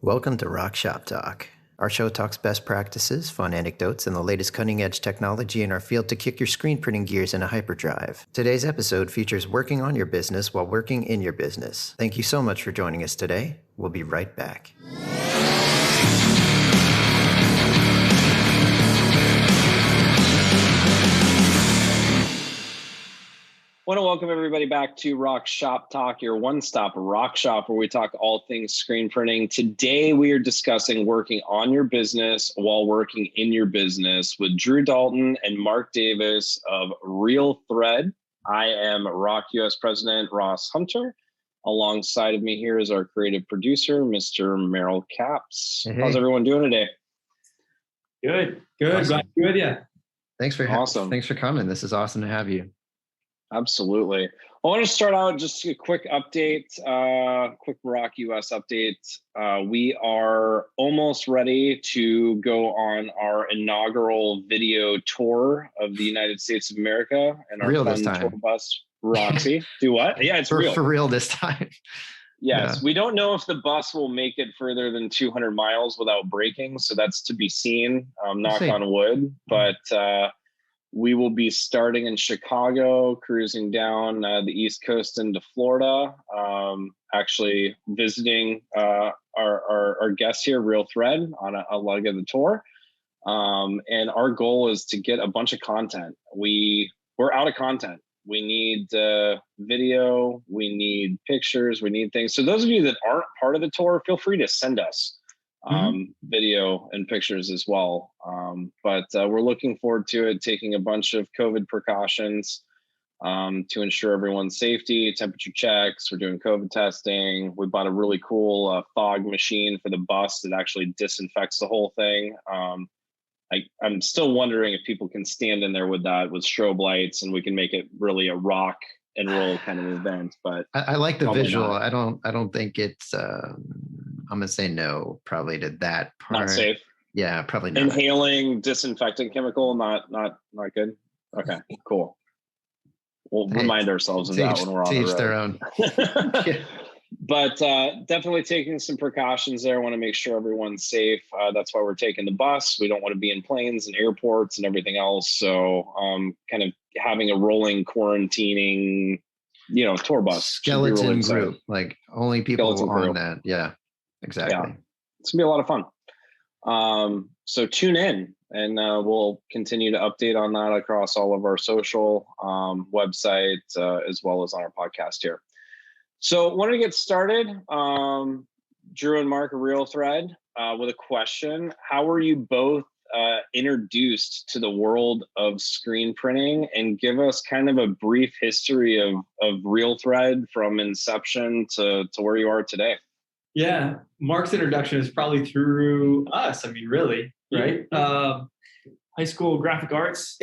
Welcome to ROQ Shop Talk. Our show talks best practices, fun anecdotes, and the latest cutting-edge technology in our field to kick your screen printing gears into hyperdrive. Today's episode features working on your business while working in your business. Thank you so much for joining us today. We'll be right back. I want to welcome everybody back to ROQ Shop Talk, your one-stop rock shop where we talk all things screen printing. Today, we are discussing working on your business while working in your business with Drew Dalton and Marc Davis of Real Thread. I am ROQ US President Ross Hunter. Alongside of me here is our creative producer, Mr. Merrill Caps. Hey. How's everyone doing today? Good. Awesome. Glad to be with you. Thanks for Awesome. Thanks for coming. This is awesome to have you. Absolutely. I want to start out just a quick update, quick ROQ US update. We are almost ready to go on our inaugural video tour of the United States of America and our Real fun this time. tour bus, Roxy. Do what? Yeah, it's real. For real this time. Yes, Yeah. we don't know if the bus will make it further than 200 miles without braking, so that's to be seen, knock on wood. But we will be starting in Chicago, cruising down the East Coast into Florida, actually visiting our guests here, Real Thread, on a leg of the tour. And our goal is to get a bunch of content. We're out of content. We need video, we need pictures, we need things. So those of you that aren't part of the tour, feel free to send us video and pictures as well. But we're looking forward to it, taking a bunch of COVID precautions to ensure everyone's safety, temperature checks. We're doing COVID testing. We bought a really cool fog machine for the bus that actually disinfects the whole thing. I'm still wondering if people can stand in there with that, with strobe lights, and we can make it really a rock and roll kind of event. But I like the visual. not. I don't think it's I'm gonna say no probably to that part. Not safe. Yeah, probably not. Inhaling disinfectant chemical, not good. Okay, cool. We'll remind ourselves of that when we're on the road. Their own. Yeah. But definitely taking some precautions there. I want to make sure everyone's safe. That's why we're taking the bus. We don't want to be in planes and airports and everything else. So kind of having a rolling quarantining, tour bus. Skeleton really group, like only people on that. Yeah, exactly. Yeah. It's gonna be a lot of fun. So tune in and we'll continue to update on that across all of our social websites as well as on our podcast here. So wanted to get started, Drew and Marc, a Real Thread, with a question. How were you both introduced to the world of screen printing, and give us kind of a brief history of Real Thread from inception to where you are today? Yeah, Marc's introduction is probably through us. I mean, really, right? High school graphic arts,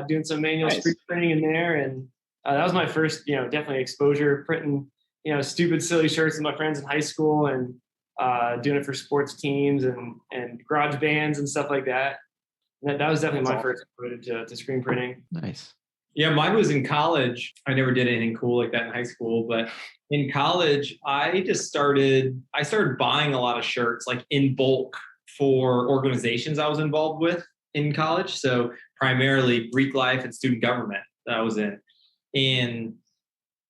doing some manual screen printing in there. And that was my first, definitely exposure, printing, stupid, silly shirts with my friends in high school, and doing it for sports teams and garage bands and stuff like that. And that was definitely my first exposure to screen printing. Nice. Yeah, mine was in college. I never did anything cool like that in high school, but in college, I started buying a lot of shirts, like in bulk, for organizations I was involved with in college. So primarily Greek life and student government that I was in. And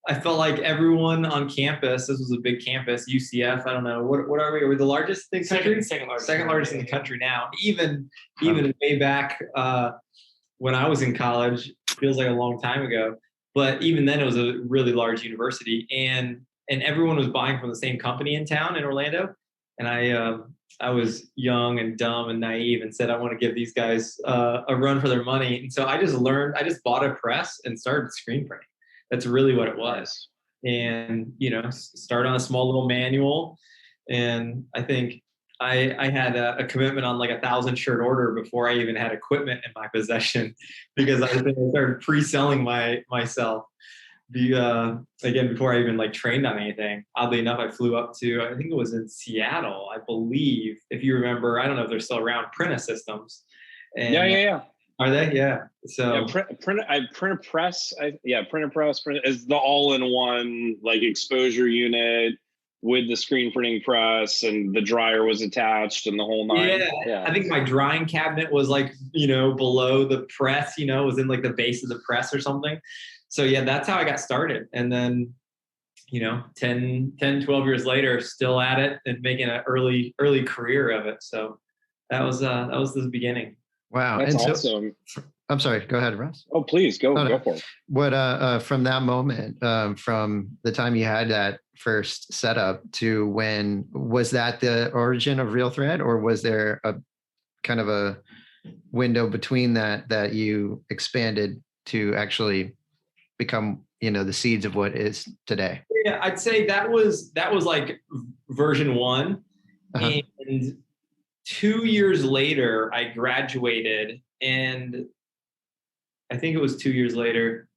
I felt like everyone on campus, this was a big campus, UCF, I don't know, what are we? Are we the largest in the country? Second largest in the country now. Even way back when I was in college, feels like a long time ago. But even then, it was a really large university, and everyone was buying from the same company in town in Orlando. And I was young and dumb and naive and said, I want to give these guys a run for their money. And so I just bought a press and started screen printing. That's really what it was. And, start on a small little manual. And I think I had a commitment on like 1,000 shirt order before I even had equipment in my possession, because I started pre-selling myself. Again, before I even trained on anything. Oddly enough, I flew up to, I think it was in Seattle, I believe, if you remember. I don't know if they're still around, Printa Systems. And, Yeah. Are they? Yeah. So Printer Press. Printer Press is the all-in-one exposure unit, with the screen printing press and the dryer was attached and the whole nine. Yeah. I think my drying cabinet was like, below the press, was in like the base of the press or something. So yeah, that's how I got started. And then, 10, 12 years later, still at it and making an early career of it. So that was the beginning. Wow. That's awesome. I'm sorry. Go ahead, Russ. Oh, please go for it. What, from that moment, from the time you had that first setup to when, was that the origin of Real Thread, or was there a kind of a window between that you expanded to actually become, the seeds of what is today? Yeah, I'd say that was like version 1. Uh-huh. And 2 years later, I graduated, and I think it was 2 years later.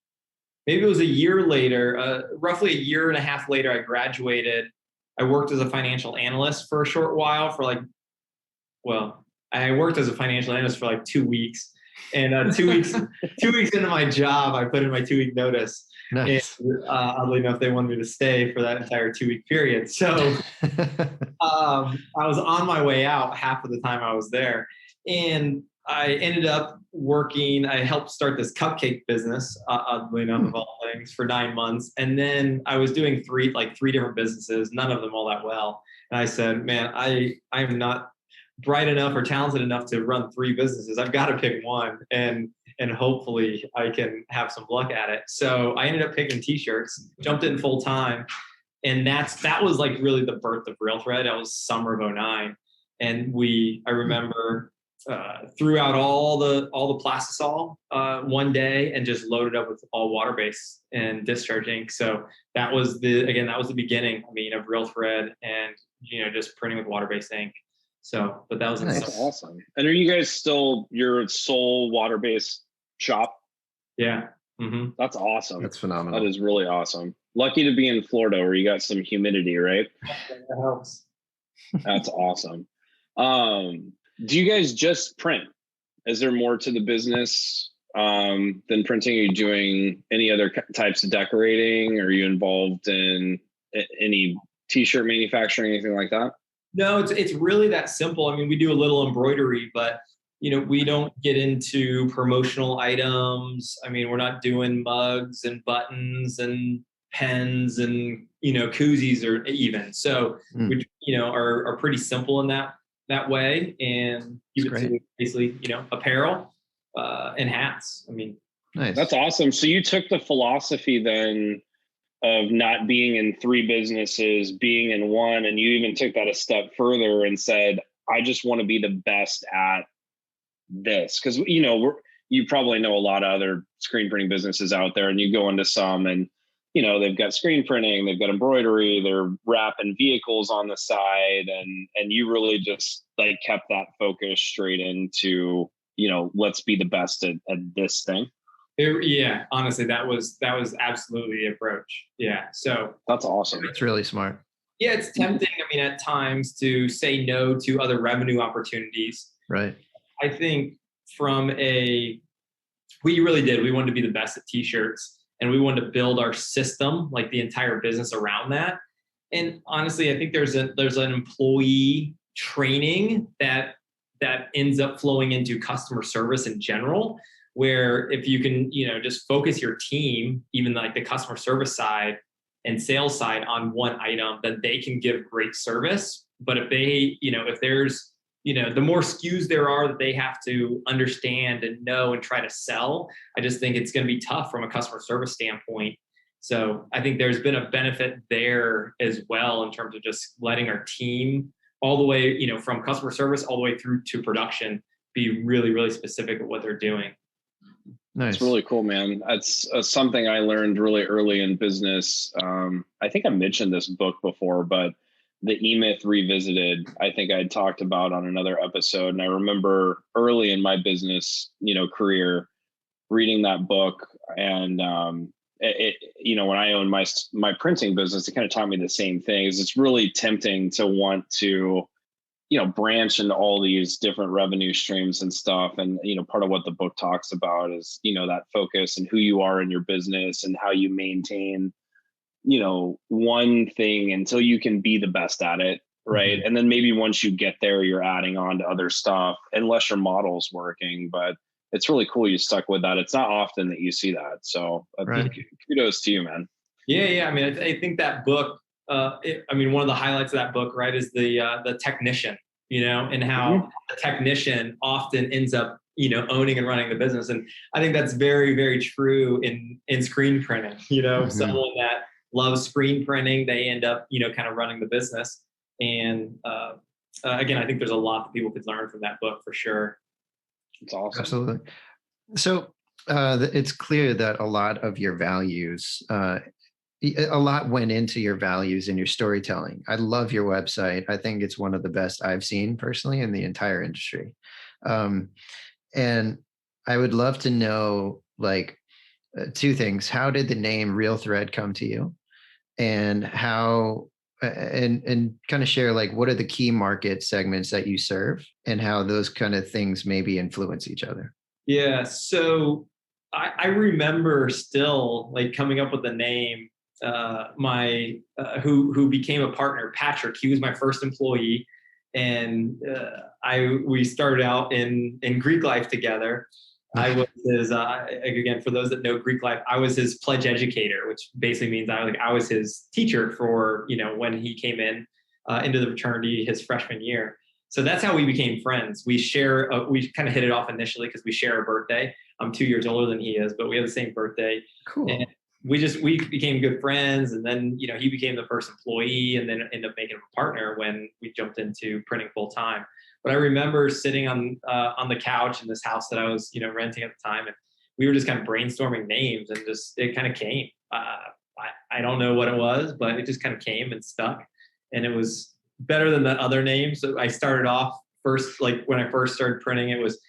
Maybe it was a year later, roughly a year and a half later, I graduated. I worked as a financial analyst for a short while I worked as a financial analyst for like 2 weeks. And 2 weeks into my job, I put in my 2-week notice. Nice. And oddly enough, they wanted me to stay for that entire 2-week period. So I was on my way out half of the time I was there. And I ended up working, I helped start this cupcake business, oddly enough, of all things, for 9 months. And then I was doing three different businesses, none of them all that well. And I said, man, I am not bright enough or talented enough to run 3 businesses. I've got to pick one, and hopefully I can have some luck at it. So I ended up picking t-shirts, jumped in full time. And that was like really the birth of Real Thread. That was summer of 2009. And I remember threw out all the plastisol one day and just loaded up with all water-based and discharge ink. So that was the beginning, of Real Thread, and just printing with water-based ink. So, but that was That's awesome. And are you guys still your sole water-based shop? Yeah. Mm-hmm. That's awesome. That's phenomenal. That is really awesome. Lucky to be in Florida where you got some humidity, right? That helps. That's awesome. Do you guys just print? Is there more to the business than printing? Are you doing any other types of decorating? Are you involved in any t-shirt manufacturing, anything like that? No, it's really that simple. We do a little embroidery, but we don't get into promotional items. We're not doing mugs and buttons and pens and koozies or even. So we are pretty simple in that way, and keep it to basically apparel and hats. Nice. That's awesome. So you took the philosophy then of not being in 3 businesses, being in one, and you even took that a step further and said, I just want to be the best at this. Because you probably know a lot of other screen printing businesses out there, and you go into some and they've got screen printing, they've got embroidery, they're wrapping vehicles on the side, and you really just like kept that focus straight into let's be the best at this thing. Yeah, honestly, that was absolutely the approach. Yeah, so that's awesome. It's really smart. Yeah, it's tempting. At times to say no to other revenue opportunities. Right. I think we really did. We wanted to be the best at t-shirts, and we wanted to build our system, like the entire business around that. And honestly, I think there's an employee training that ends up flowing into customer service in general, where if you can, just focus your team, even like the customer service side and sales side, on one item, then they can give great service. But if they, if there's, the more SKUs there are that they have to understand and know and try to sell, I just think it's going to be tough from a customer service standpoint. So I think there's been a benefit there as well, in terms of just letting our team all the way, from customer service all the way through to production, be really, really specific at what they're doing. Nice. It's really cool, man. That's something I learned really early in business. I think I mentioned this book before, but the E-Myth Revisited, I think I talked about on another episode. And I remember early in my business, career, reading that book, and when I owned my printing business, it kind of taught me the same things. It's really tempting to want to branch into all these different revenue streams and stuff. And, part of what the book talks about is, that focus and who you are in your business and how you maintain one thing until you can be the best at it. Right. Mm-hmm. And then maybe once you get there, you're adding on to other stuff, unless your model's working. But it's really cool you stuck with that. It's not often that you see that. So Right. kudos to you, man. Yeah. I mean, I think that book, one of the highlights of that book, right, is the technician, and how the technician often ends up, owning and running the business. And I think that's very, very true in screen printing. Someone that loves screen printing, they end up, kind of running the business. And again, I think there's a lot that people could learn from that book for sure. It's awesome. Absolutely. So it's clear that a lot of your values, a lot went into your values and your storytelling. I love your website. I think it's one of the best I've seen personally in the entire industry. And I would love to know, two things. How did the name Real Thread come to you? And how, and kind of share, what are the key market segments that you serve and how those kind of things maybe influence each other? Yeah. So I remember still coming up with the name. Who became a partner, Patrick. He was my first employee, and we started out in Greek life together. I was his again, for those that know Greek life, I was his pledge educator, which basically means I was his teacher for when he came into the fraternity his freshman year. So that's how we became friends. We kind of hit it off initially because we share a birthday. I'm 2 years older than he is, but we have the same birthday. Cool. And we became good friends, and then he became the first employee, and then ended up making him a partner when we jumped into printing full time. But I remember sitting on the couch in this house that I was renting at the time, and we were just kind of brainstorming names, and it kind of came. I don't know what it was, but it just kind of came and stuck, and it was better than the other names. So I started off first, when I first started printing, it was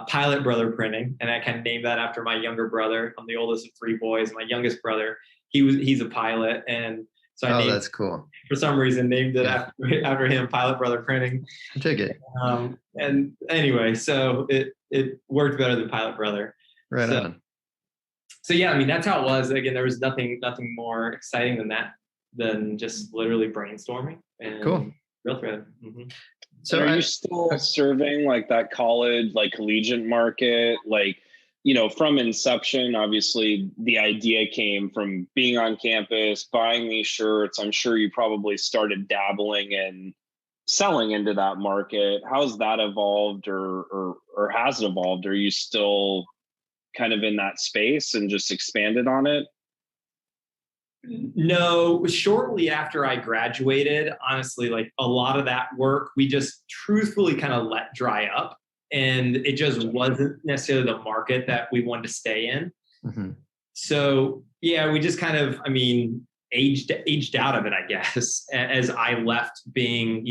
Pilot Brother Printing, and I kind of named that after my younger brother. I'm the oldest of three boys. My youngest brother, he's a pilot, and so I named, that's cool. For some reason, named it after him, Pilot Brother Printing. I dig it. And anyway, so it worked better than Pilot Brother. Right on. So yeah, I mean, that's how it was. Again, there was nothing more exciting than just literally brainstorming. And cool. Real Thread. Mm-hmm. So are you still serving that college, collegiate market? From inception, obviously the idea came from being on campus, buying these shirts. I'm sure you probably started dabbling in selling into that market. How's that evolved or has it evolved? Are you still kind of in that space and just expanded on it? No, shortly after I graduated, honestly, a lot of that work, we just truthfully kind of let dry up, and it just wasn't necessarily the market that we wanted to stay in. Mm-hmm. So yeah, we just kind of, aged out of it, I guess, as I left being,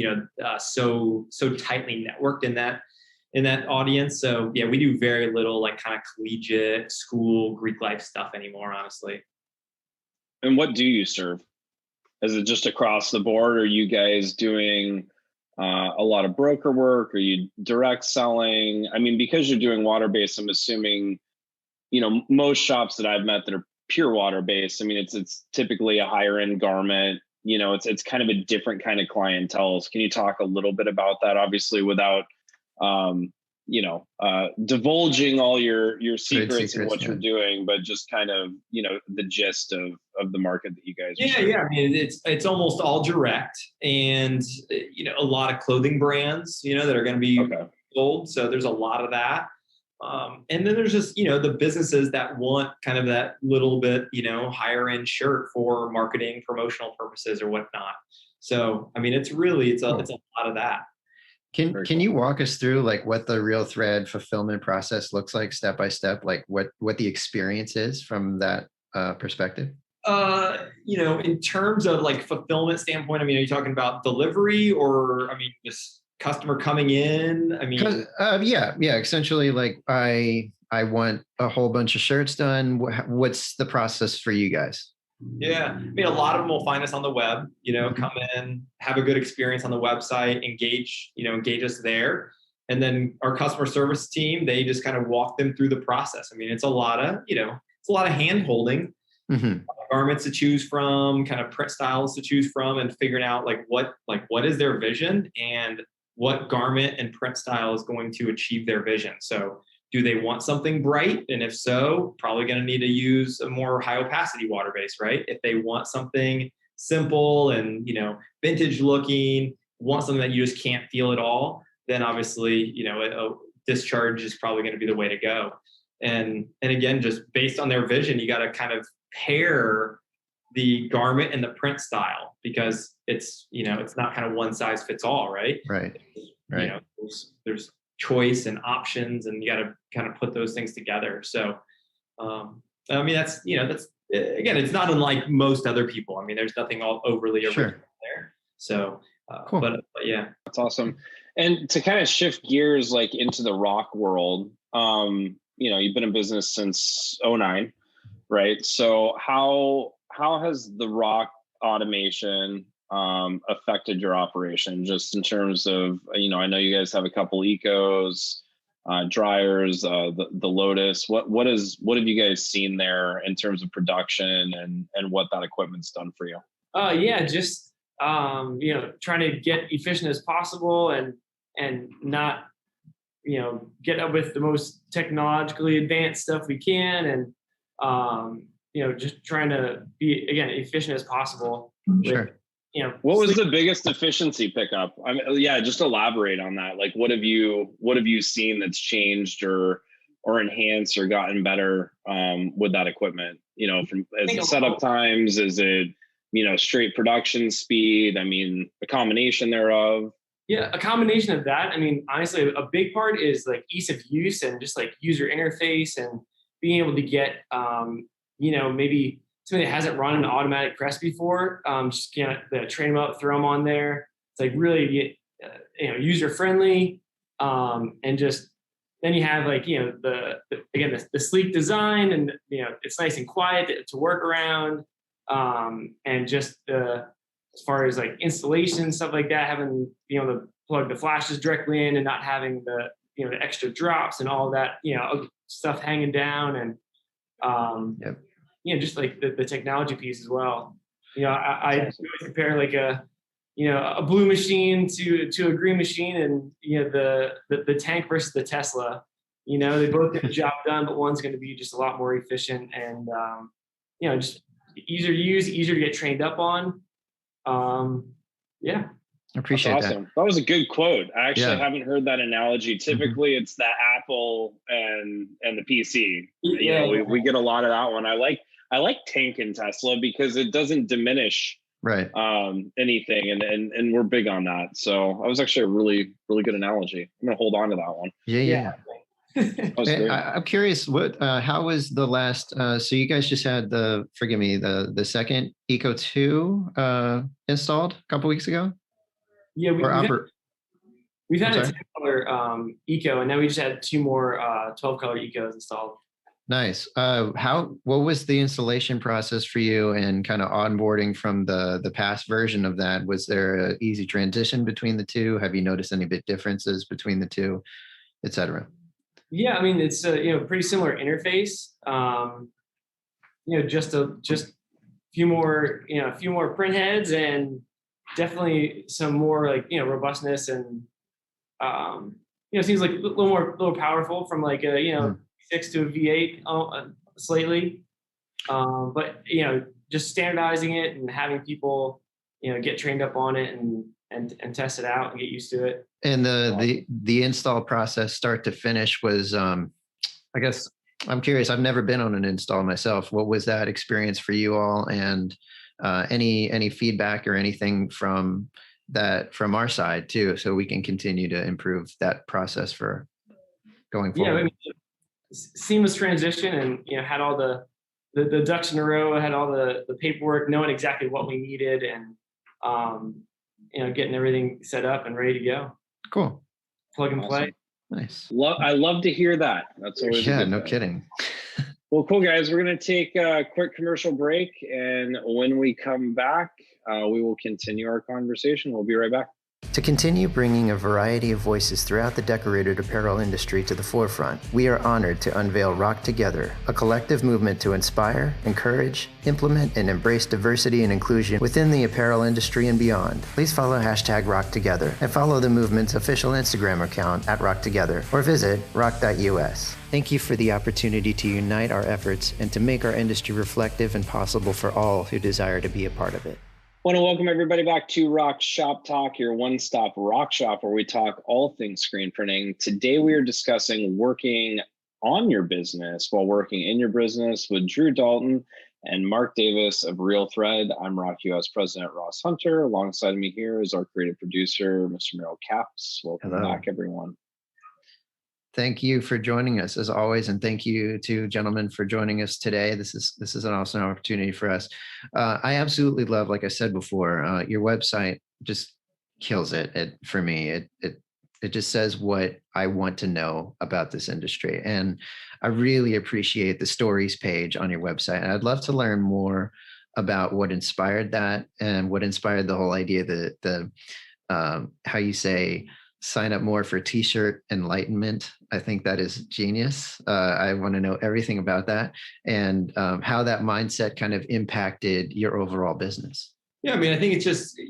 so tightly networked in that audience. So yeah, we do very little kind of collegiate school Greek life stuff anymore, honestly. And what do you serve? Is it just across the board? Are you guys doing a lot of broker work? Are you direct selling? Because you're doing water-based, I'm assuming, most shops that I've met that are pure water-based, it's typically a higher end garment. It's kind of a different kind of clientele. Can you talk a little bit about that? Obviously, without divulging all your secrets and what you're doing, but just kind of, the gist of the market that you guys are. Yeah. It's almost all direct, and, a lot of clothing brands, that are going to be sold. So there's a lot of that. And then there's just, the businesses that want kind of that little bit, higher end shirt for marketing, promotional purposes or whatnot. So, it's a lot of that. Can you walk us through what the Real Thread fulfillment process looks like step by step, what the experience is from that perspective? In terms of fulfillment standpoint, are you talking about delivery or just customer coming in? Yeah. Essentially, I want a whole bunch of shirts done. What's the process for you guys? Yeah. A lot of them will find us on the web, come in, have a good experience on the website, engage us there. And then our customer service team, they just kind of walk them through the process. It's a lot of, it's a lot of hand holding. garments to choose from, kind of print styles to choose from, and figuring out what is their vision and what garment and print style is going to achieve their vision. So do they want something bright? And if so, probably going to need to use a more high opacity water base, right? If they want something simple and, vintage looking, want something that you just can't feel at all, then obviously, a discharge is probably going to be the way to go. And again, just based on their vision, you got to kind of pair the garment and the print style, because it's not kind of one size fits all, right? Right. There's choice and options, and you got to kind of put those things together. So, that's again, it's not unlike most other people. I mean, there's nothing all overly original there. So, cool. but yeah, that's awesome. And to kind of shift gears, like into the ROQ world, you've been in business since 2009, right? So how has the ROQ automation affected your operation, just in terms of, I know you guys have a couple ecos, dryers, the Lotus. What have you guys seen there in terms of production and what that equipment's done for you? Just trying to get efficient as possible and not get up with the most technologically advanced stuff we can, and just trying to be, again, efficient as possible. Sure. What was the biggest efficiency pickup? Just elaborate on that. Like, what have you seen that's changed or enhanced or gotten better with that equipment? From setup times, is it straight production speed? I mean, a combination thereof. Yeah, a combination of that. I mean, honestly, a big part is like ease of use and just like user interface and being able to get maybe somebody that hasn't run an automatic press before, just train them up, throw them on there. It's like really, user friendly, and just then you have like the sleek design, and it's nice and quiet to work around, and just as far as like installation stuff like that, having being able to plug the flashes directly in and not having the the extra drops and all that stuff hanging down, and just like the technology piece as well. I compare like a blue machine to a green machine, and the tank versus the Tesla. They both get the job done, but one's going to be just a lot more efficient and just easier to use, easier to get trained up on. I appreciate That's awesome. That was a good quote. I actually haven't heard that analogy. Typically, it's the Apple and the PC. We get a lot of that one. I like tank and Tesla because it doesn't diminish anything, and we're big on that. So that was actually a really, really good analogy. I'm gonna hold on to that one. Yeah. I'm curious, how was the last? So you guys just had the second Eco 2 installed a couple weeks ago. Yeah, we've had a 10-color Eco, and then we just had 2 more 12-color Ecos installed. Nice. What was the installation process for you and kind of onboarding from the past version of that? Was there an easy transition between the two? Have you noticed any bit differences between the two, et cetera? Yeah, I mean, it's a pretty similar interface. Just a few more print heads, and definitely some more like robustness, and seems like a little powerful from like a 6 to a V8 slightly, but just standardizing it and having people get trained up on it and test it out and get used to it. And the install process, start to finish, was I guess I'm curious. I've never been on an install myself. What was that experience for you all? And any feedback or anything from our side too, so we can continue to improve that process for going forward. Yeah, I mean, seamless transition, and had all the ducks in a row, had all the paperwork, knowing exactly what we needed, and getting everything set up and ready to go. Cool. Plug and play. Nice. I love to hear that. That's always a good no thing. kidding. Well, cool, guys. We're going to take a quick commercial break, and when we come back, we will continue our conversation. We'll be right back. To continue bringing a variety of voices throughout the decorated apparel industry to the forefront, we are honored to unveil ROQ Together, a collective movement to inspire, encourage, implement, and embrace diversity and inclusion within the apparel industry and beyond. Please follow hashtag ROQ Together and follow the movement's official Instagram account at ROQ Together or visit roq.us. Thank you for the opportunity to unite our efforts and to make our industry reflective and possible for all who desire to be a part of it. I want to welcome everybody back to ROQ Shop Talk, your one-stop rock shop where we talk all things screen printing. Today we are discussing working on your business while working in your business with Drew Dalton and Marc Davis of Real Thread. I'm ROQ US President Ross Hunter. Alongside me here is our creative producer, Mr. Merrill Caps. Welcome back, everyone. Thank you for joining us as always, and thank you to gentlemen for joining us today. This is an awesome opportunity for us. I absolutely love, like I said before, your website just kills it for me. It just says what I want to know about this industry, and I really appreciate the stories page on your website. And I'd love to learn more about what inspired that and what inspired the whole idea that how you say sign up more for t-shirt enlightenment. I think that is genius. I want to know everything about that and how that mindset kind of impacted your overall business. Yeah, I mean, I think it's just,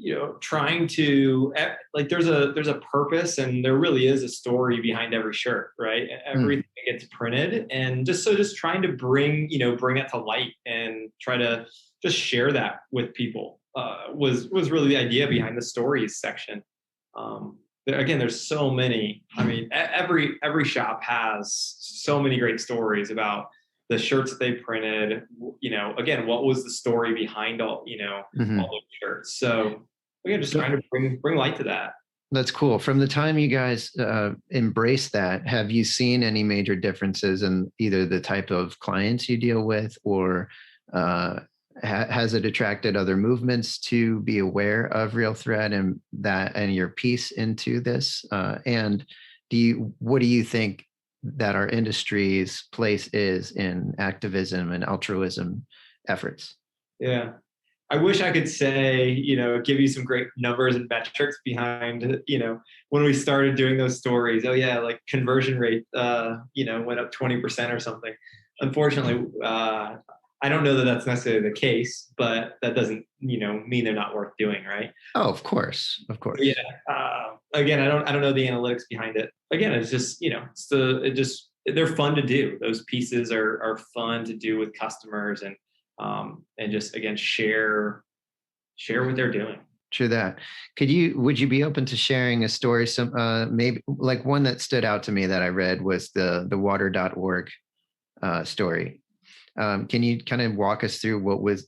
trying to there's a purpose, and there really is a story behind every shirt, right? Everything gets printed, and just trying to bring it to light and try to just share that with people was really the idea behind the stories section. Again, there's so many. I mean, every shop has so many great stories about the shirts that they printed. Again, what was the story behind all those shirts? So again, just trying to bring light to that. That's cool. From the time you guys embrace that, have you seen any major differences in either the type of clients you deal with, or has it attracted other movements to be aware of Real Thread and your piece into this? And what do you think that our industry's place is in activism and altruism efforts? Yeah, I wish I could say, give you some great numbers and metrics behind, when we started doing those stories. Oh yeah, like conversion rate, went up 20% or something. Unfortunately, I don't know that that's necessarily the case, but that doesn't, mean they're not worth doing, right? Oh, of course. Yeah. Again, I don't know the analytics behind it. Again, it's just, they're fun to do. Those pieces are fun to do with customers and just, again, share what they're doing. True that. Would you be open to sharing a story? Some maybe like one that stood out to me that I read was the water.org story. Can you kind of walk us through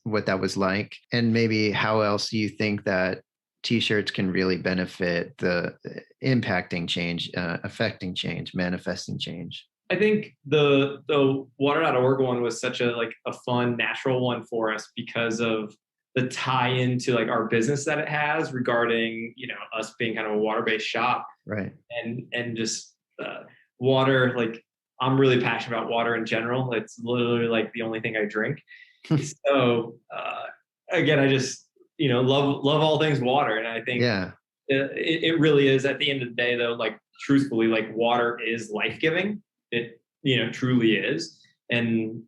what that was like, and maybe how else you think that t-shirts can really benefit the impacting change, affecting change, manifesting change? I think the water.org one was such a fun, natural one for us because of the tie into our business that it has regarding, us being kind of a water-based shop. Right. And just water, I'm really passionate about water in general. It's literally the only thing I drink. So again, I just, love all things water. And I think it really is, at the end of the day though, truthfully, water is life-giving. It, truly is. And,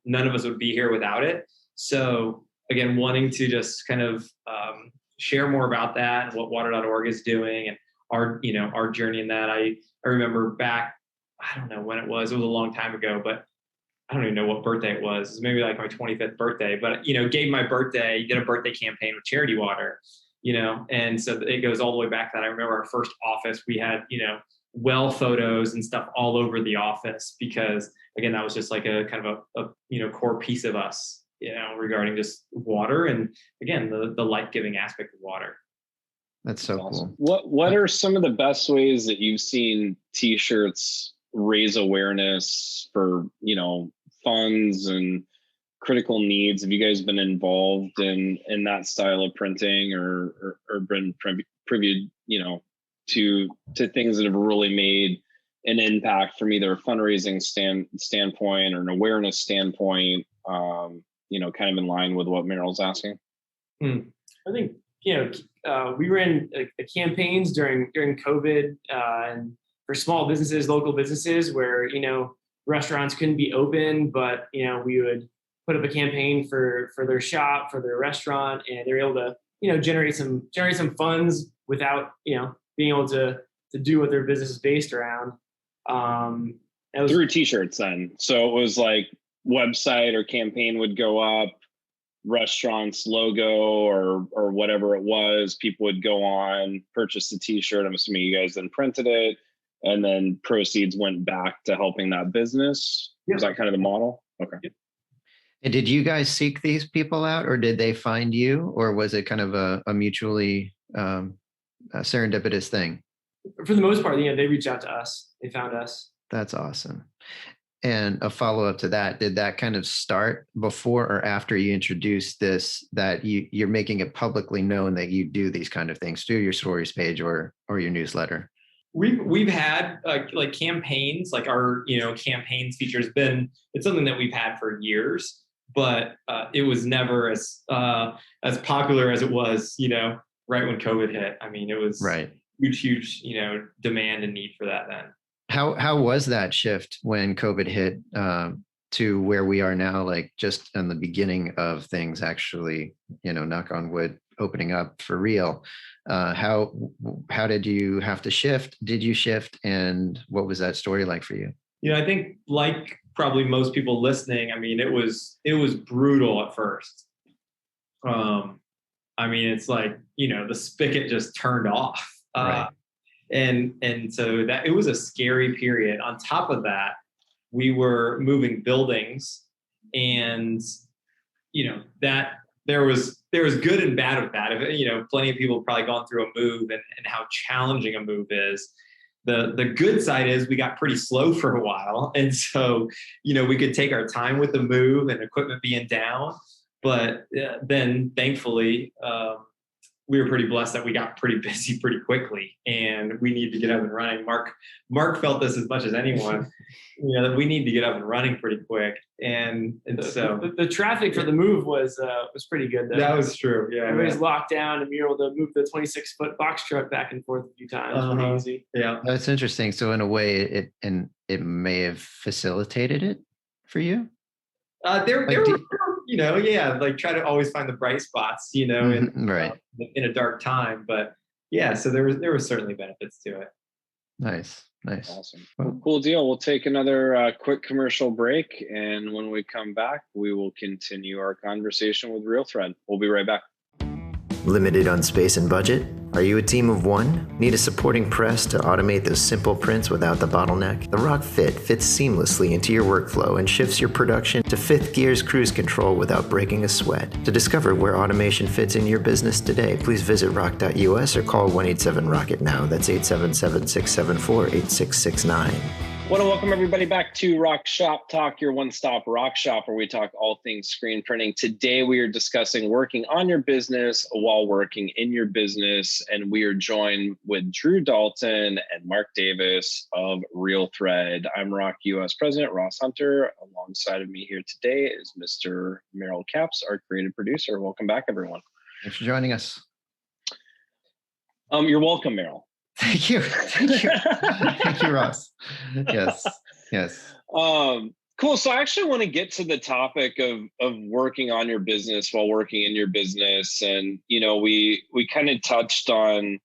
none of us would be here without it. So again, wanting to just kind of share more about that and what water.org is doing and our journey in that. I remember back, I don't know when it was a long time ago, but I don't even know what birthday it was. It was maybe my 25th birthday, but, gave my birthday, did a birthday campaign with Charity Water, and so it goes all the way back to that. I remember our first office, we had, well photos and stuff all over the office because, again, that was just a kind of a core piece of us, regarding just water and, again, the life-giving aspect of water. That's so awesome. Cool. What are some of the best ways that you've seen t-shirts raise awareness for, funds and critical needs? Have you guys been involved in that style of printing or been privy, to things that have really made an impact from either a fundraising standpoint or an awareness standpoint, kind of in line with what Merrill's asking? I think we ran campaigns during COVID, and for small businesses, local businesses where, restaurants couldn't be open, but, we would put up a campaign for their shop, for their restaurant, and they're able to, generate some funds without, being able to do what their business is based around. Through t-shirts then. So it was like website or campaign would go up, restaurant's logo or whatever it was, people would go on, purchase the t-shirt. I'm assuming you guys then printed it, and then proceeds went back to helping that business. Yep. Was that kind of the model? Okay. Yep. And did you guys seek these people out, or did they find you, or was it kind of a mutually serendipitous thing? For the most part, they reached out to us. They found us. That's awesome. And a follow-up to that, did that kind of start before or after you introduced this, that you're making it publicly known that you do these kind of things through your stories page or your newsletter? We've had like campaigns, like our campaigns feature has been, it's something that we've had for years, but it was never as popular as it was right when COVID hit. I mean, it was right. huge demand and need for that then. How was that shift when COVID hit to where we are now, like just in the beginning of things actually, knock on wood, opening up for real? How did you have to shift? Did you shift? And what was that story like for you? I think like probably most people listening, I mean, it was brutal at first. I mean, it's like, the spigot just turned off. Right. And so that it was a scary period. On top of that, we were moving buildings, and that there was good and bad with that. Plenty of people have probably gone through a move and how challenging a move is. The good side is we got pretty slow for a while, and so we could take our time with the move and equipment being down. But then thankfully, we were pretty blessed that we got pretty busy pretty quickly, and we need to get up and running. Marc felt this as much as anyone, that we need to get up and running pretty quick. And so the traffic for the move was pretty good though. That was true. Yeah. Everybody's locked down, and we were able to move the 26-foot box truck back and forth a few times. Pretty easy. Yeah. That's interesting. So in a way it may have facilitated it for you? There were, like try to always find the bright spots, right. In a dark time. But yeah, so there were certainly benefits to it. Nice. Awesome. Well, cool deal. We'll take another quick commercial break. And when we come back, we will continue our conversation with RealThread. We'll be right back. Limited on space and budget? Are you a team of one? Need a supporting press to automate those simple prints without the bottleneck? The ROQ Fit fits seamlessly into your workflow and shifts your production to fifth gear's cruise control without breaking a sweat. To discover where automation fits in your business today, please visit roq.us or call 187-ROCKET now. That's 877-674-8669. I want to welcome everybody back to ROQ Shop Talk, your one-stop ROQ shop where we talk all things screen printing. Today we are discussing working on your business while working in your business, and we are joined with Drew Dalton and Marc Davis of RealThread. I'm ROQ US President Ross Hunter. Alongside of me here today is Mr. Merrill Capps, our creative producer. Welcome back, everyone. Thanks for joining us. You're welcome, Merrill. Thank you. Thank you, Ross. Yes. Cool. So I actually want to get to the topic of working on your business while working in your business. And, we kind of touched on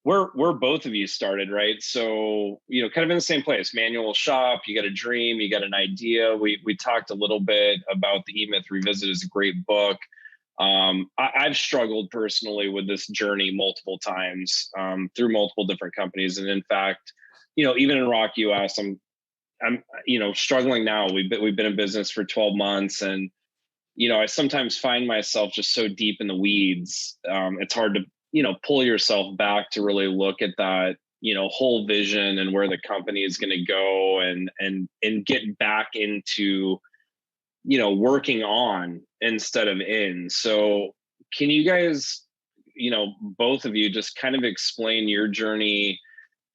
where both of you started, right? So, kind of in the same place, manual shop, you got a dream, you got an idea. We talked a little bit about the E-Myth Revisited is a great book. I've struggled personally with this journey multiple times through multiple different companies. And in fact, even in ROQ US, I'm struggling now. We've been in business for 12 months, and, I sometimes find myself just so deep in the weeds. It's hard to, pull yourself back to really look at that, whole vision and where the company is going to go and get back into, working on instead of in. So can you guys, both of you just kind of explain your journey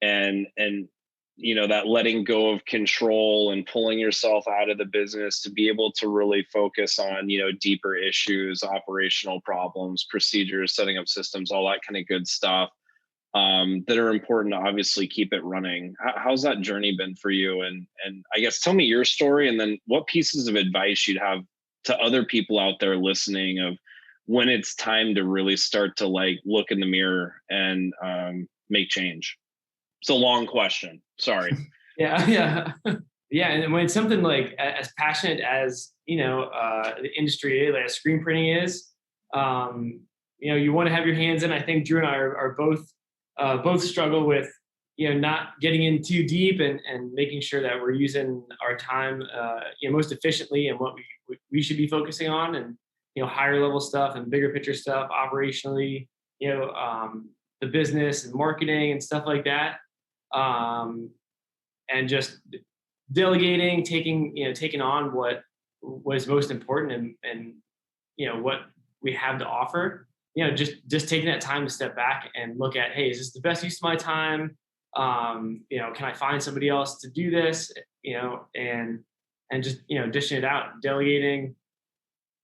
and that letting go of control and pulling yourself out of the business to be able to really focus on, deeper issues, operational problems, procedures, setting up systems, all that kind of good stuff that are important to obviously keep it running. How's that journey been for you? And I guess tell me your story, and then what pieces of advice you'd have to other people out there listening of when it's time to really start to look in the mirror and make change. It's a long question. Sorry. Yeah. And when it's something like as passionate as, the industry, like screen printing is, you want to have your hands in. I think Drew and I are both struggle with, not getting in too deep and making sure that we're using our time, most efficiently and what we should be focusing on, and, higher level stuff and bigger picture stuff operationally, the business and marketing and stuff like that. And just delegating, taking on what was most important and what we have to offer. Just taking that time to step back and look at, hey, is this the best use of my time? Can I find somebody else to do this? And just dishing it out, delegating,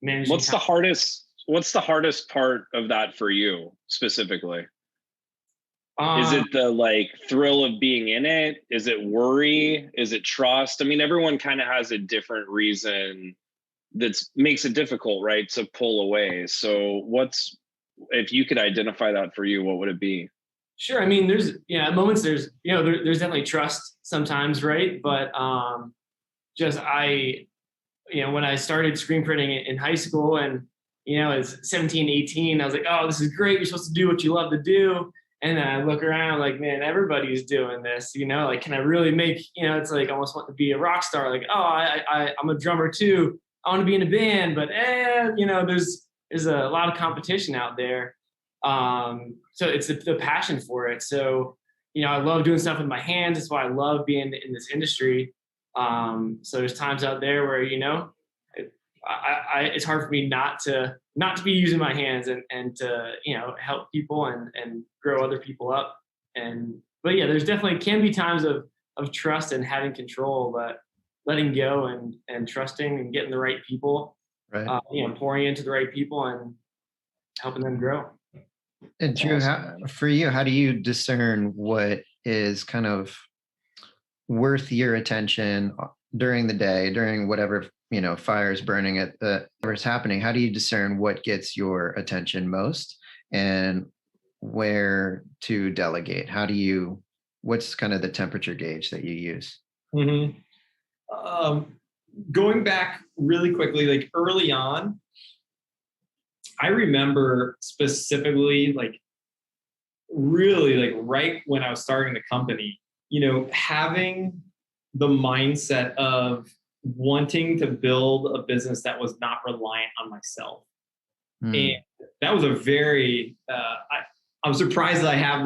managing. What's the hardest part of that for you specifically? Is it the thrill of being in it? Is it worry? Is it trust? I mean, everyone kind of has a different reason that makes it difficult, right, to pull away. So if you could identify that for you, what would it be? Sure. I mean, there's at moments there's definitely trust sometimes, right? But when I started screen printing in high school and as 17, 18, I was like, oh, this is great. You're supposed to do what you love to do. And then I look around like, man, everybody's doing this, can I really make, it's like almost want to be a rock star. Like, oh, I'm a drummer too. I want to be in a band, but there's a lot of competition out there. So it's the passion for it. So, I love doing stuff with my hands. That's why I love being in this industry. So there's times out there where, it's hard for me not to be using my hands and to, help people and grow other people up. But yeah, there's definitely can be times of trust and having control, but letting go and trusting and getting the right people, right. Pouring into the right people and helping them grow. And Drew, for you, how do you discern what is kind of worth your attention during the day, during whatever, fires burning at whatever's happening? How do you discern what gets your attention most and where to delegate? What's kind of the temperature gauge that you use? Mm-hmm. Going back really quickly, early on, I remember specifically, really, right when I was starting the company, having the mindset of wanting to build a business that was not reliant on myself. And that was a very, I'm surprised that I had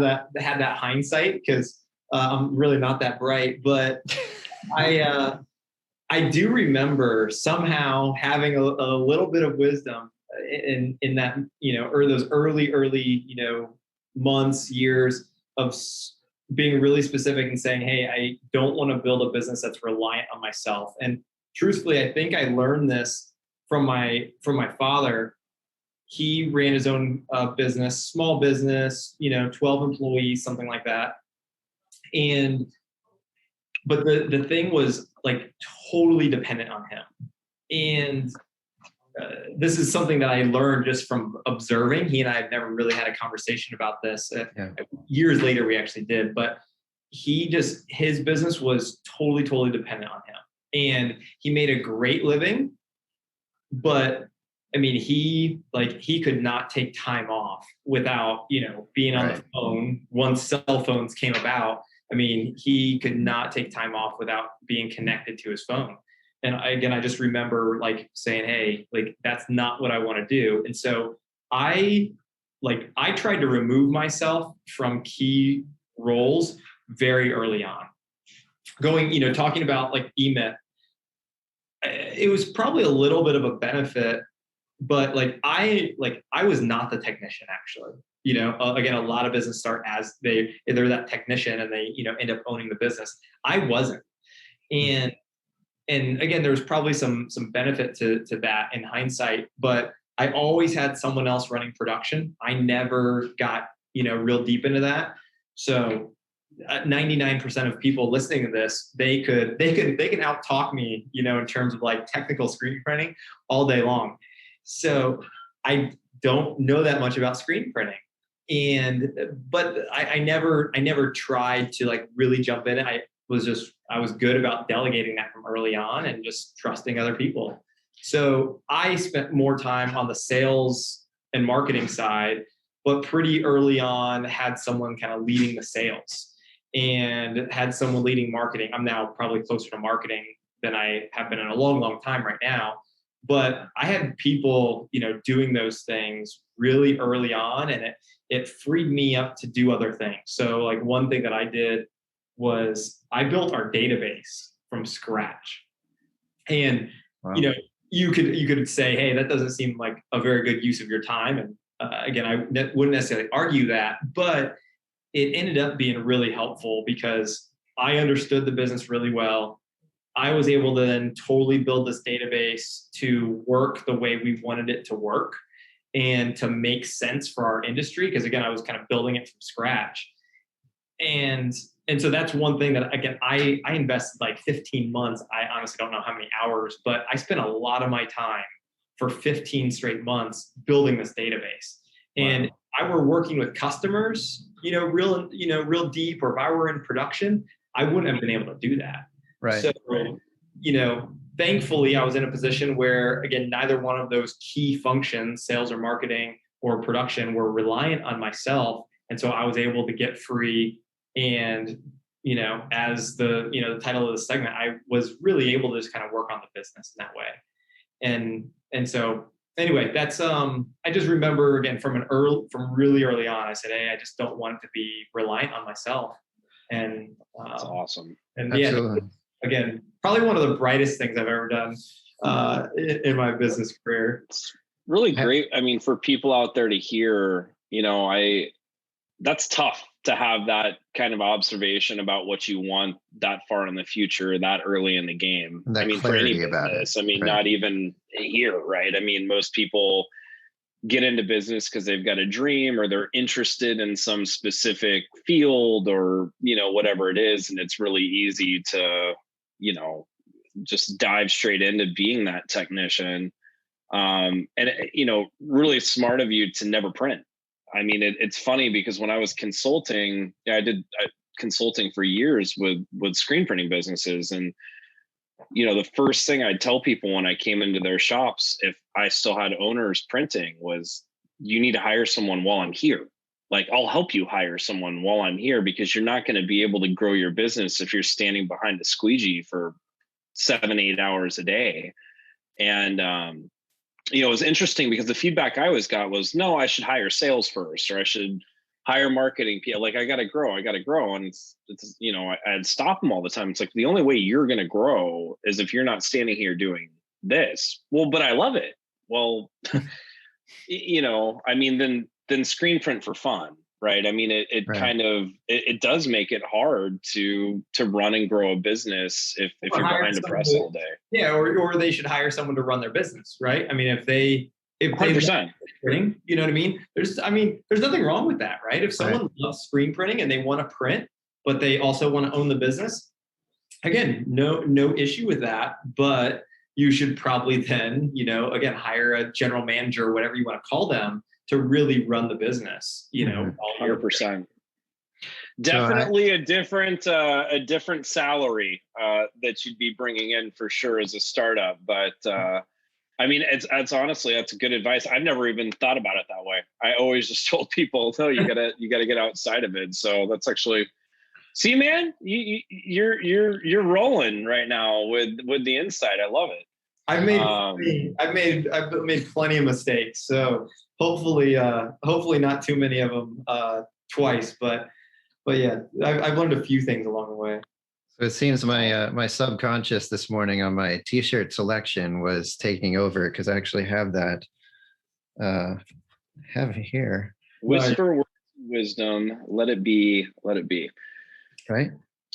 that hindsight, because I'm really not that bright, but I do remember somehow having a little bit of wisdom in that, or those early, months, years of being really specific and saying, hey, I don't want to build a business that's reliant on myself. And truthfully, I think I learned this from my father. He ran his own business, small business, 12 employees, something like that. But the thing was totally dependent on him. And this is something that I learned just from observing. He and I have never really had a conversation about this. Years later, we actually did, but his business was totally dependent on him. And he made a great living, but I mean, he could not take time off without, being on the phone. Once cell phones came about, I mean, he could not take time off without being connected to his phone. And I just remember saying, hey, that's not what I want to do. And so I tried to remove myself from key roles very early on. Talking about eMyth, it was probably a little bit of a benefit, but I was not the technician actually. again, a lot of business start as they're that technician and they, end up owning the business. I wasn't. And again, there's probably some benefit to that in hindsight, but I always had someone else running production. I never got, real deep into that. So 99% of people listening to this, they can out-talk me, in terms of like technical screen printing all day long. So I don't know that much about screen printing. But I never tried to like really jump in. I was good about delegating that from early on and just trusting other people. So I spent more time on the sales and marketing side, but pretty early on had someone kind of leading the sales and had someone leading marketing. I'm now probably closer to marketing than I have been in a long, long time right now. But I had people, doing those things really early on, and it freed me up to do other things. So like one thing that I did was I built our database from scratch. And, wow. You could say, hey, that doesn't seem like a very good use of your time. And again, I wouldn't necessarily argue that, but it ended up being really helpful because I understood the business really well. I was able to then totally build this database to work the way we wanted it to work and to make sense for our industry. Because again, I was kind of building it from scratch. And so that's one thing that, again, I invested like 15 months. I honestly don't know how many hours, but I spent a lot of my time for 15 straight months building this database. Wow. And if I were working with customers, real deep, or if I were in production, I wouldn't have been able to do that. Right. So, thankfully I was in a position where, again, neither one of those key functions, sales or marketing or production, were reliant on myself. And so I was able to get free. And, as the title of the segment, I was really able to just kind of work on the business in that way. And so anyway, that's, I just remember again from really early on, I said, hey, I just don't want to be reliant on myself. And that's awesome. And absolutely. Again, probably one of the brightest things I've ever done in my business career. It's really great. I mean, for people out there to hear, that's tough to have that kind of observation about what you want that far in the future, that early in the game. That for any business, right. Not even here, right? Most people get into business because they've got a dream or they're interested in some specific field or, whatever it is. And it's really easy to, just dive straight into being that technician. Really smart of you to never print. It's funny because when I was consulting, I did consulting for years with screen printing businesses. And, the first thing I'd tell people when I came into their shops, if I still had owners printing, was you need to hire someone while I'm here. Like, I'll help you hire someone while I'm here, because you're not going to be able to grow your business if you're standing behind a squeegee for 7-8 hours a day. And, it was interesting because the feedback I always got was, no, I should hire sales first, or I should hire marketing people. Like, I got to grow. And it's I'd stop them all the time. It's like, the only way you're going to grow is if you're not standing here doing this. Well, but I love it. Well, then screen print for fun, right? It right. kind of, it does make it hard to run and grow a business if you're behind a press all day. Yeah. Or they should hire someone to run their business, right? If 100%. Printing, you know what I mean? There's nothing wrong with that, right? If someone loves screen printing and they want to print, but they also want to own the business, again, no issue with that. But you should probably then, again, hire a general manager or whatever you want to call them to really run the business, 100%. Definitely a different salary that you'd be bringing in for sure as a startup. But it's honestly, that's good advice. I've never even thought about it that way. I always just told people, no, you gotta get outside of it. So that's actually, see, man, you're rolling right now with the insight. I love it. I've made plenty of mistakes. So hopefully not too many of them twice, but yeah, I've learned a few things along the way. So it seems my subconscious this morning on my t-shirt selection was taking over, because I actually have that have it here. Whisper words of wisdom. Let it be. Let it be. Right.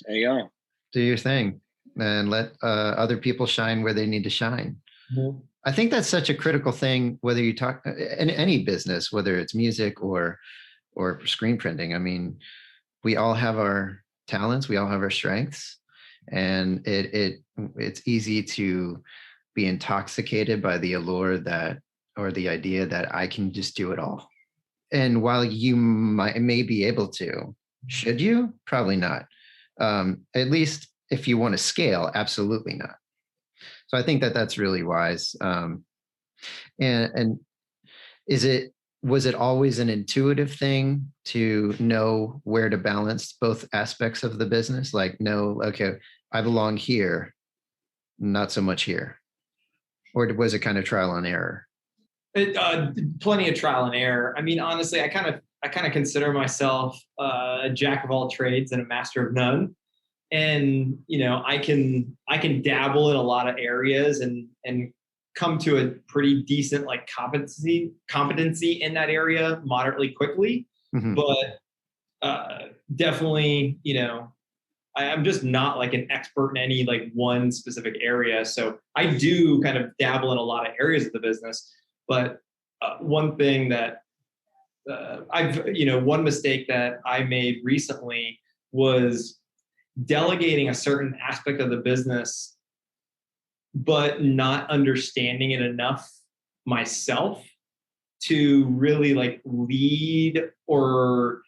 There you go. Do your thing and let other people shine where they need to shine. Mm-hmm. I think that's such a critical thing, whether you talk in any business, whether it's music or screen printing. I mean, we all have our talents, we all have our strengths, and it's easy to be intoxicated by the allure that, or the idea that I can just do it all. And while you may be able to, should you? Probably not. At least if you want to scale, absolutely not. So I think that that's really wise. And was it always an intuitive thing to know where to balance both aspects of the business? Like, no, okay, I belong here, not so much here. Or was it kind of trial and error? Plenty of trial and error. I mean, honestly, I kind of consider myself a jack of all trades and a master of none. And, you know, I can dabble in a lot of areas and come to a pretty decent like competency in that area moderately quickly. Mm-hmm. But definitely, you know, I'm just not like an expert in any like one specific area. So I do kind of dabble in a lot of areas of the business. But one thing that one mistake that I made recently was delegating a certain aspect of the business, but not understanding it enough myself to really like lead or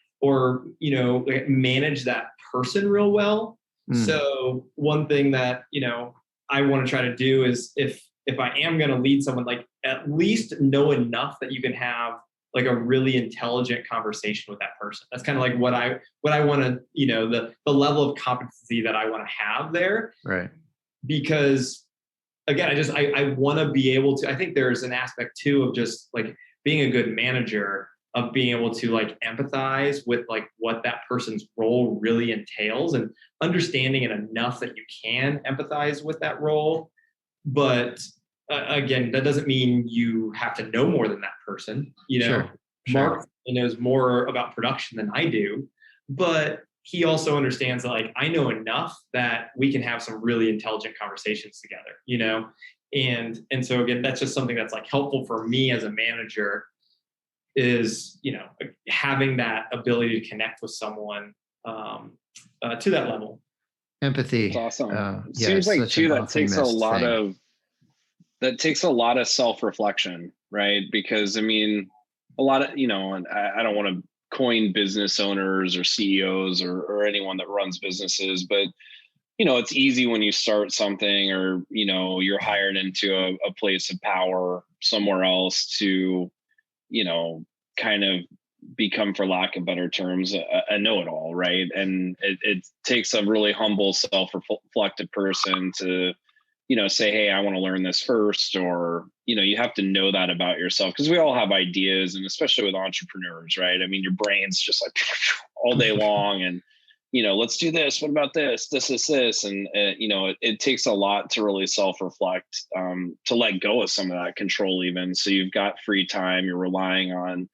you know, like manage that person real well. So one thing that, you know, I want to try to do is if I am going to lead someone, like at least know enough that you can have like a really intelligent conversation with that person. That's kind of like what I want to, you know, the level of competency that I want to have there. Right. Because again, I want to be able to, I think there's an aspect too of just like being a good manager, of being able to like empathize with like what that person's role really entails and understanding it enough that you can empathize with that role. But again, that doesn't mean you have to know more than that person. You know, Sure. Marc knows more about production than I do, but he also understands that like I know enough that we can have some really intelligent conversations together, you know? And so again, that's just something that's like helpful for me as a manager is, you know, having that ability to connect with someone to that level. Empathy. That's awesome. Yeah, seems like too that takes a lot of self-reflection, right? Because I mean, a lot of, you know, and I don't want to coin business owners or CEOs or anyone that runs businesses, but you know, it's easy when you start something or, you know, you're hired into a place of power somewhere else to, you know, kind of become, for lack of better terms, a know-it-all, right? And it takes a really humble, self-reflective person to, you know, say, hey, I want to learn this first, or, you know, you have to know that about yourself, because we all have ideas, and especially with entrepreneurs, right? I mean, your brain's just like all day long, and, you know, let's do this. What about this? This. And, you know, it takes a lot to really self-reflect, to let go of some of that control even. So you've got free time, you're relying on,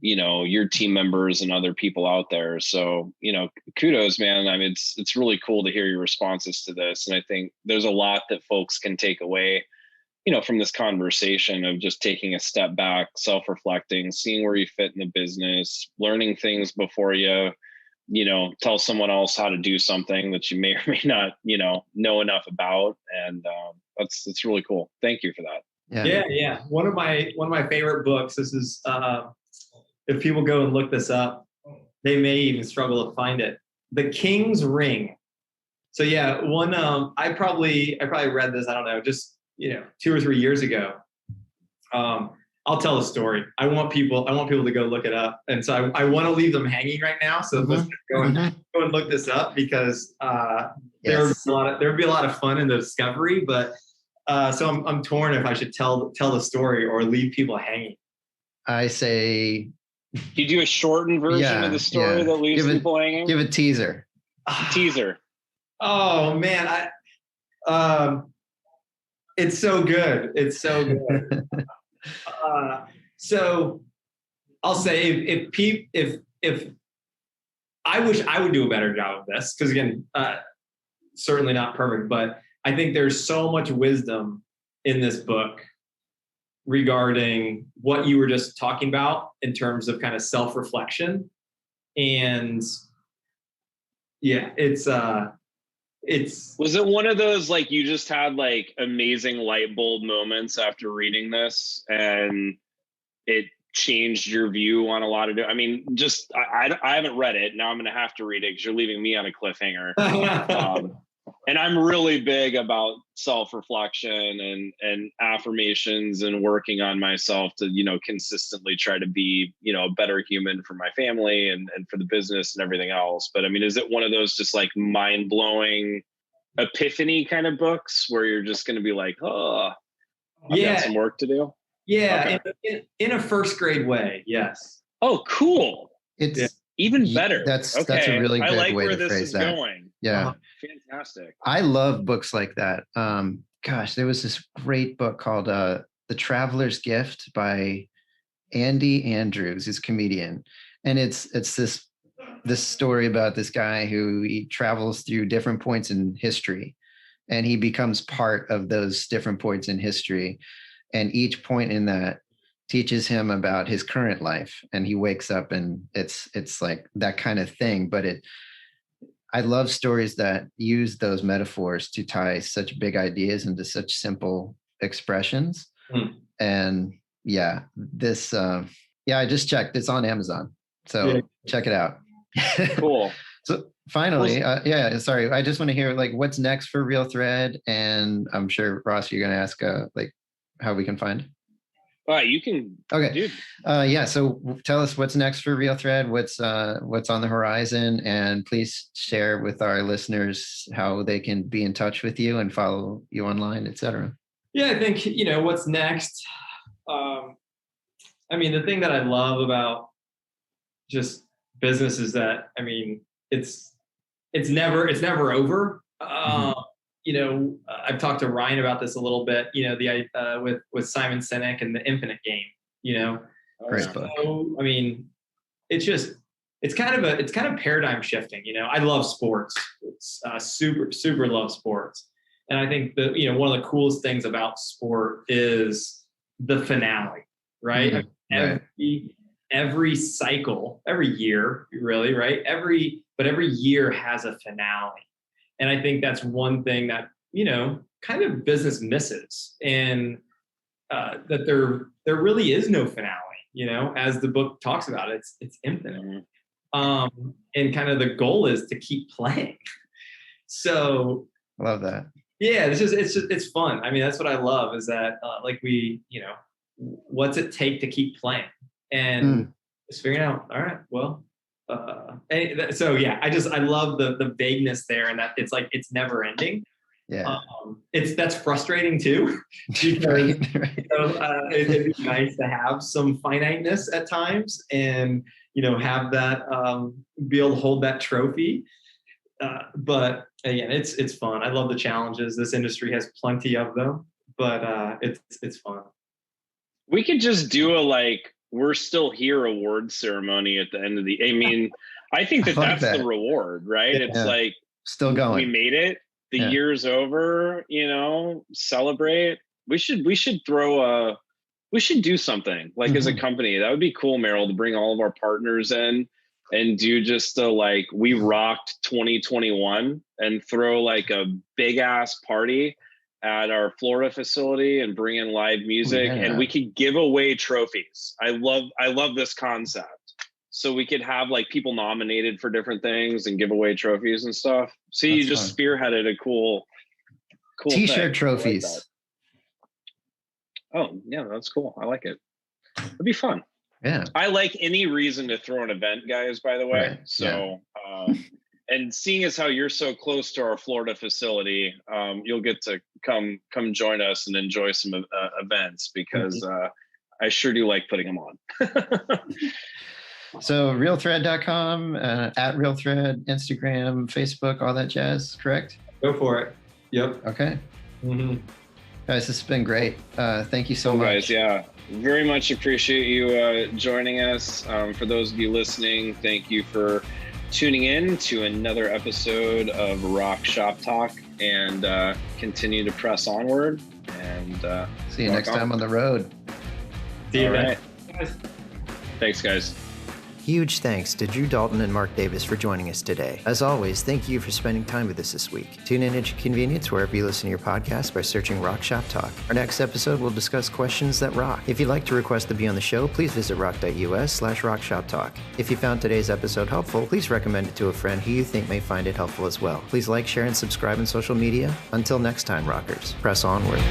you know, your team members and other people out there. So, you know, kudos, man. I mean, it's really cool to hear your responses to this. And I think there's a lot that folks can take away, you know, from this conversation of just taking a step back, self-reflecting, seeing where you fit in the business, learning things before you know, tell someone else how to do something that you may or may not, you know enough about. And that's really cool. Thank you for that. Yeah. One of my favorite books. This is, if people go and look this up, they may even struggle to find it. The King's Ring. So yeah, one, I probably read this, I don't know, just, you know, 2 or 3 years ago. I'll tell a story. I want people to go look it up. And so I want to leave them hanging right now. So let's go and look this up, because there would be a lot of fun in the discovery, but so I'm torn if I should tell the story or leave people hanging. I say, you do a shortened version of the story that leaves people hanging? Give a teaser. Teaser. Oh man, it's so good. It's so good. So I'll say if I wish I would do a better job of this, because again, certainly not perfect, but I think there's so much wisdom in this book regarding what you were just talking about in terms of kind of self-reflection. And yeah, it's was it one of those, like, you just had like amazing light bulb moments after reading this and it changed your view on a lot of I mean, just I haven't read it. Now I'm going to have to read it because you're leaving me on a cliffhanger. And I'm really big about self-reflection and affirmations and working on myself to, you know, consistently try to be, you know, a better human for my family and for the business and everything else. But I mean, is it one of those just like mind-blowing epiphany kind of books where you're just going to be like, oh, I've got some work to do? Yeah, okay. in a first grade way, yes. Oh, cool. It's even better. That's a really good like way where to this phrase is that. going. Yeah. Fantastic. I love books like that. Gosh, there was this great book called The Traveler's Gift by Andy Andrews. He's a comedian. And it's this story about this guy who he travels through different points in history, and he becomes part of those different points in history. And each point in that teaches him about his current life, and he wakes up and it's like that kind of thing. But I love stories that use those metaphors to tie such big ideas into such simple expressions. And yeah, this I just checked, it's on Amazon, so check it out. Cool. So finally, sorry, I just want to hear like what's next for Real Thread, and I'm sure Ross, you're going to ask like how we can find. All right, you can. Okay. Dude. So tell us what's next for Real Thread, what's on the horizon, and please share with our listeners how they can be in touch with you and follow you online, etc. Yeah, I think, you know, what's next. I mean, the thing that I love about just business is that, I mean, it's never over. You know, I've talked to Ryan about this a little bit, you know, with Simon Sinek and the Infinite Game, you know. Great book. So, I mean, it's kind of paradigm shifting, you know. I love sports. Super love sports. And I think that, you know, one of the coolest things about sport is the finale, right? Every cycle, every year, really, right? Every year has a finale. And I think that's one thing that, you know, kind of business misses, and that there really is no finale, you know, as the book talks about it, it's infinite. And kind of the goal is to keep playing. So I love that. Yeah, it's fun. I mean, that's what I love is that like we, you know, what's it take to keep playing and just figuring out, all right, well, so yeah, I love the vagueness there, and that it's like it's never ending. Yeah, that's frustrating too, because right. You know, it'd be nice to have some finiteness at times, and you know, have that be able to hold that trophy. But again, it's fun. I love the challenges. This industry has plenty of them, but it's fun. We could just do a like we're still here award ceremony at the end of the. I mean, I think that's the reward, right? Yeah. It's like still going. We made it. The year's over. You know, celebrate. We should do something like as a company. That would be cool, Merrill, to bring all of our partners in and do just like we rocked 2021 and throw like a big ass party at our Florida facility and bring in live music, and we could give away trophies. I love this concept. So we could have like people nominated for different things and give away trophies and stuff. See, you just spearheaded a cool t-shirt thing. Trophies. Oh yeah, that's cool. I like it. It'd be fun. Yeah. I like any reason to throw an event, guys, by the way. Right. So and seeing as how you're so close to our Florida facility, you'll get to come join us and enjoy some events, because I sure do like putting them on. So realthread.com, at realthread, Instagram, Facebook, all that jazz, correct? Go for it. Yep. Okay. Guys, this has been great. Thank you so much. Guys, yeah, very much appreciate you joining us. For those of you listening, thank you for tuning in to another episode of ROQ Shop Talk, and continue to press onward. And see you next time on the road. See you, All man. right. Thanks, guys. Huge thanks to Drew Dalton and Marc Davis for joining us today. As always, thank you for spending time with us this week. Tune in at your convenience wherever you listen to your podcast by searching ROQ Shop Talk. Our next episode will discuss questions that rock. If you'd like to request to be on the show, please visit roq.us/ROQ Shop Talk. If you found today's episode helpful, please recommend it to a friend who you think may find it helpful as well. Please like, share, and subscribe on social media. Until next time, rockers, press onward.